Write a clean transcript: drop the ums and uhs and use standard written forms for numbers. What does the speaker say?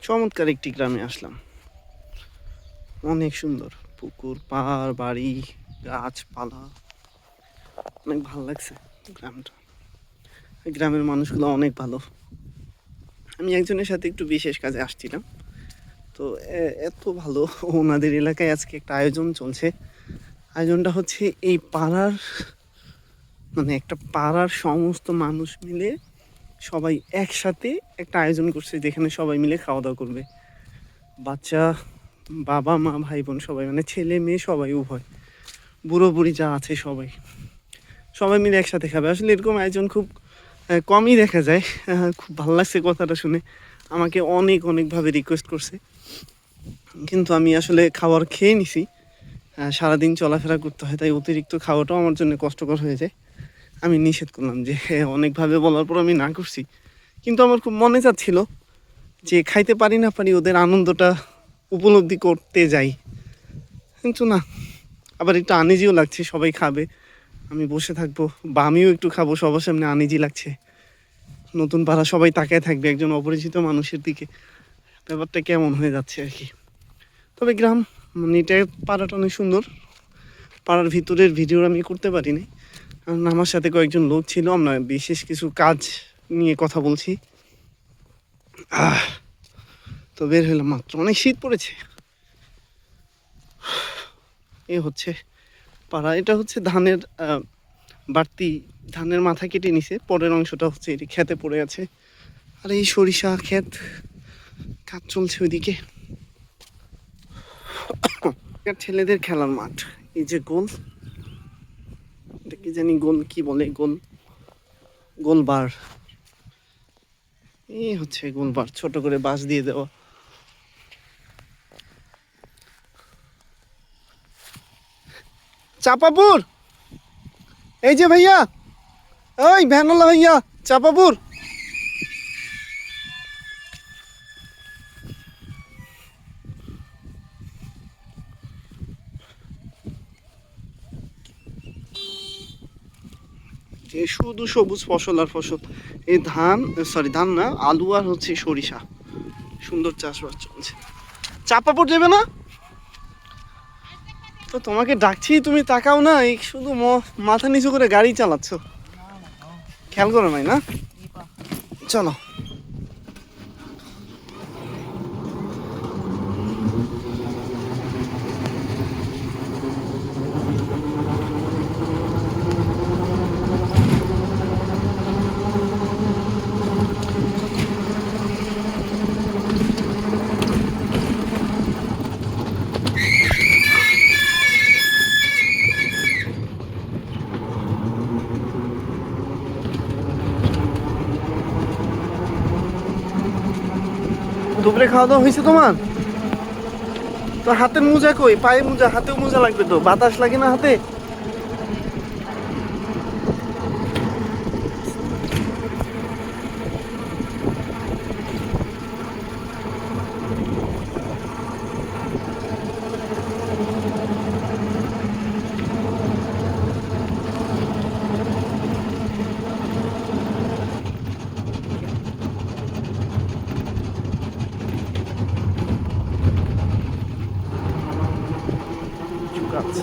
চমৎকার একটি গ্রামে আসলাম। অনেক সুন্দর পুকুর, পাহাড়, বাড়ি, গাছপালা, অনেক ভালো লাগছে গ্রামটা। গ্রামের মানুষগুলো অনেক ভালো। আমি একজনের সাথে একটু বিশেষ কাজে আসছিলাম, তো এত ভালো। ওনাদের এলাকায় আজকে একটা আয়োজন চলছে। আয়োজনটা হচ্ছে এই পাড়ার, মানে একটা পাড়ার সমস্ত মানুষ মিলে সবাই একসাথে একটা আয়োজন করছে, যেখানে সবাই মিলে খাওয়া দাওয়া করবে। বাচ্চা, বাবা মা, ভাই বোন সবাই, মানে ছেলে মেয়ে সবাই, উভয়, বুড়ো বুড়ি যা আছে সবাই সবাই মিলে একসাথে খাবে। আসলে এরকম আয়োজন খুব কমই দেখা যায়। খুব ভালো লাগছে কথাটা শুনে। আমাকে অনেকভাবে রিকোয়েস্ট করছে, কিন্তু আমি আসলে খাবার খেয়ে নিছি। সারাদিন চলাফেরা করতে হয়, তাই অতিরিক্ত খাওয়াটাও আমার জন্য কষ্টকর হয়ে যায়। আমি নিষেধ করলাম যে অনেকভাবে বলার পর আমি না করছি, কিন্তু আমার খুব মনে চাচ্ছিল যে খাইতে পারি না পারি ওদের আনন্দটা উপলব্ধি করতে যাই, কিন্তু না। আবার একটু আনিজিও লাগছে, সবাই খাবে, আমি বসে থাকবো বা আমিও একটু খাবো, সবার সামনে আনিজি লাগছে। নতুন পাড়া, সবাই তাকায় থাকবে একজন অপরিচিত মানুষের দিকে। ব্যাপারটা কেমন হয়ে যাচ্ছে আর কি। তবে গ্রাম, মানে এটা, পাড়াটা অনেক সুন্দর। পাড়ার ভিতরের ভিডিও আমি করতে পারিনি, কারণ আমার সাথে কয়েকজন লোক ছিল, আমরা বিশেষ কিছু কাজ নিয়ে কথা বলছি। তো বের হলাম মাত্র, অনেক শীত পড়েছে। এ হচ্ছে পাড়া। এটা হচ্ছে ধানের বাড়তি, ধানের মাথা কেটে নিছে, পরের অংশটা হচ্ছে এটি খেতে পড়ে আছে। আর এই সরিষা ক্ষেত, কাজ চলছে ওইদিকে। ছেলেদের খেলার মাঠ, এই যে গোল, এটা কি জানি গোল কি বলে, গোলবার। এই হচ্ছে গোলবার, ছোট করে বাঁশ দিয়ে দেওয়া। চাপাপুর, এই যে ভাইয়া, ওই ভ্যানওয়ালা ভাইয়া, চাপাপুর। যে শুধু সবুজ ফসল আর ফসল। এই ধান, সরি ধান না, আলু আর হচ্ছে সরিষা, সুন্দর চাষবাস চলছে। চাপাপুর যাবে না? তো তোমাকে ডাকছি, তুমি তাকাও না, এই শুধু মাথা নিচু করে গাড়ি চালাচ্ছ, খেয়াল করো নাই না? চলো। দুপুরে খাওয়া দাওয়া হয়েছে তোমার? তো হাতের মোজা কই? পায়ে মোজা, হাতেও মোজা লাগবে তো, বাতাস লাগে না হাতে? গাছ।